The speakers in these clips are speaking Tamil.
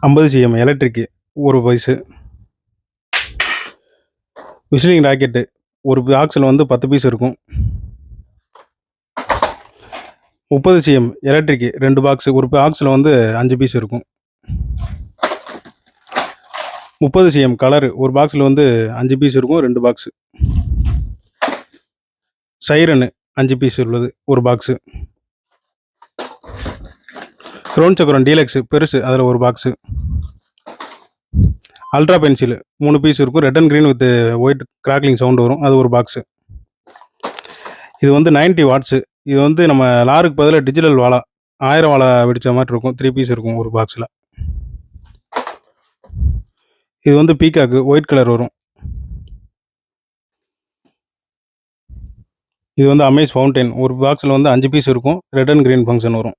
ஐம்பது சிஎம் எலக்ட்ரிக்கு ஒரு பைஸு. விசிலிங் ராக்கெட்டு ஒரு பாக்ஸில் வந்து 10 பீஸ் இருக்கும். 30 சிஎம் எலக்ட்ரிக்கு 2 பாக்ஸு, ஒரு பாக்ஸில் வந்து 5 பீஸ் இருக்கும். 30 சிஎம் கலரு ஒரு பாக்ஸில் வந்து 5 பீஸ் இருக்கும், 2 பாக்ஸு. சைரனு 5 பீஸ் உள்ளது ஒரு பாக்ஸு. க்ரௌன் சக்கரம் டீலக்ஸு பெருசு, அதில் ஒரு பாக்ஸு. அல்ட்ரா பென்சில் 3 பீஸ் இருக்கும், red and green with white crackling sound வரும், அது ஒரு பாக்ஸு. இது வந்து 90 வாட்ஸு. இது வந்து நம்ம லாருக்கு பதிலாக டிஜிட்டல் வாலா 1000 வாலா வெடித்த மாதிரி இருக்கும், 3 பீஸ் இருக்கும் ஒரு பாக்ஸில். இது வந்து பீகாக்கு ஒயிட் கலர் வரும். இது வந்து அமேஸ் ஃபவுண்டைன் ஒரு பாக்ஸில் வந்து 5 பீஸ் இருக்கும், ரெட் அண்ட் க்ரீன் ஃபங்க்ஷன் வரும்.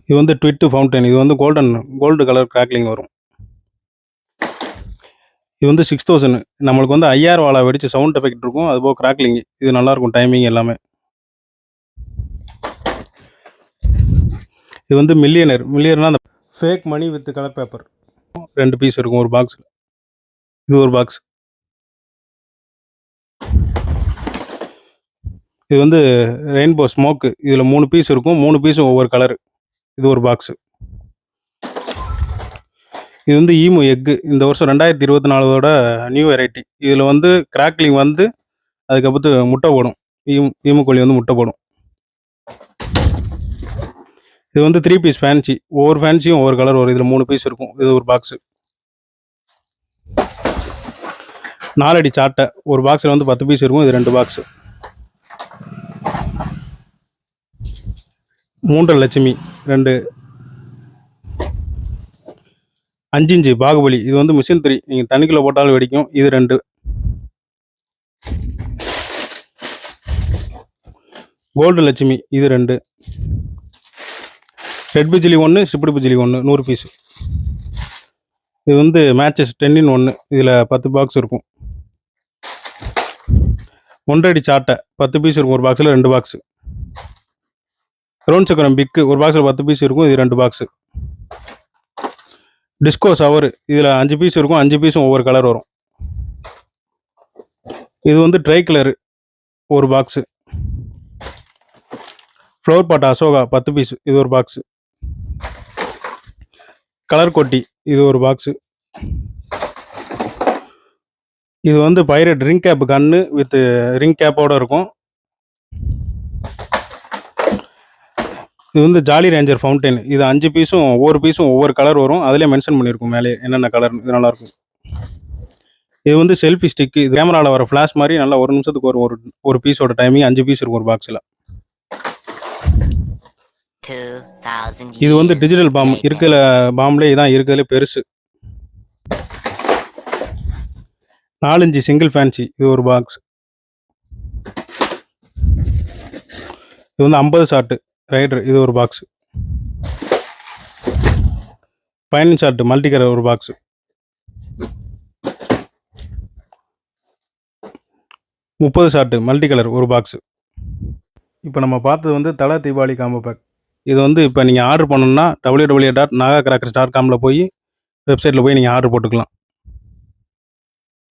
இது வந்து ட்விட்டு ஃபவுண்டைன், இது வந்து கோல்டு கலர் கிராக்லிங் வரும். இது வந்து 6000. நம்மளுக்கு வந்து 5000 வாலா வெடிச்சு சவுண்ட் எஃபெக்ட் இருக்கும், அதுபோக கிராக்லிங். இது நல்லாயிருக்கும், டைமிங் எல்லாமே. இது வந்து மில்லியர்னா அந்த fake money with colour paper 2 piece இருக்கும் ஒரு பாக்ஸில். இது ஒரு பாக்ஸ். இது வந்து ரெயின்போ ஸ்மோக்கு, இதில் 3 பீஸ் இருக்கும், 3 பீஸும் ஒவ்வொரு கலரு. இது ஒரு பாக்ஸு. இது வந்து ஈமு எக்கு, இந்த வருஷம் 2024 நியூ வெரைட்டி. இதில் வந்து கிராக்லிங் வந்து அதுக்கப்புறம் முட்டை போடும், ஈமு கோழி வந்து முட்டை போடும். இது வந்து 3 பீஸ் ஃபேன்சி, ஒவ்வொரு ஃபேன்சியும் ஒவ்வொரு கலர் வரும், இதில் 3 பீஸ் இருக்கும், இது ஒரு பாக்ஸு. 4 அடி சாட்டை ஒரு பாக்ஸில் வந்து 10 பீஸ் இருக்கும், இது 2 பாக்ஸு. 3 லட்சுமி 2. 5 இன்ச்சு பாகுபலி, இது வந்து மிஷின் 3, நீங்கள் தண்ணிக்குள்ளே போட்டாலும் வெடிக்கும், இது 2. கோல்டு லட்சுமி, இது 2. ரெட் பிஜிலி 1, ஸ்ட்ரிப்டு பிஜிலி 1, 100 பீஸு. இது வந்து மேட்சஸ் 10 in 1, இதில் 10 பாக்ஸ் இருக்கும். 1 அடி சாட்டை 10 பீஸ் இருக்கும் ஒரு பாக்ஸில், 2 பாக்ஸு. க்ரௌன் சக்கரம் பிக்கு ஒரு பாக்ஸில் 10 பீஸ் இருக்கும், இது 2 பாக்ஸு. டிஸ்கோ சவரு, இதில் 5 பீஸ் இருக்கும், 5 பீஸும் ஒவ்வொரு கலர் வரும். இது வந்து ட்ரை கலரு ஒரு box. Flower pot Ashoka 10 piece, இது ஒரு பாக்ஸு. கலர் கொட்டி, இது ஒரு பாக்ஸு. இது வந்து பைரட் ரிங் கேப் கன்னு வித் ரிங் கேப்போடு இருக்கும். இது வந்து ஜாலி ரேஞ்சர் ஃபவுண்டைன், இது 5 பீஸும் ஒவ்வொரு பீஸும் ஒவ்வொரு கலர் வரும், அதிலே மென்ஷன் பண்ணியிருக்கும் மேலே என்னென்ன கலர்னு. இது நல்லாயிருக்கும். இது வந்து செல்ஃபி ஸ்டிக்கு, இது கேமராவில் வர ஃப்ளாஷ் மாதிரி நல்லா 1 நிமிஷத்துக்கு ஒரு பீஸோட டைமிங் 5 பீஸ் இருக்கும் ஒரு பாக்ஸில். இது வந்து டிஜிட்டல் பாம், இருக்கிற பாம்லேயே இதான் இருக்கிறதுலே பெருசு. 4 இன்ச்சு சிங்கிள் ஃபேன்சி, இது ஒரு பாக்ஸ். இது வந்து 50 ஷாட்டு ரைடர், இது ஒரு பாக்ஸு. 15 ஷாட்டு மல்டி கலர் ஒரு பாக்ஸு. 30 ஷாட்டு மல்டி கலர் ஒரு பாக்ஸு. இப்போ நம்ம பார்த்தது வந்து தலை தீபாவளி காம்போ பேக். இது வந்து இப்போ நீங்கள் ஆர்டர் பண்ணணுன்னா www.nagacrackers.com போய் வெப்சைட்டில் போய் நீங்கள் ஆர்டர் போட்டுக்கலாம்.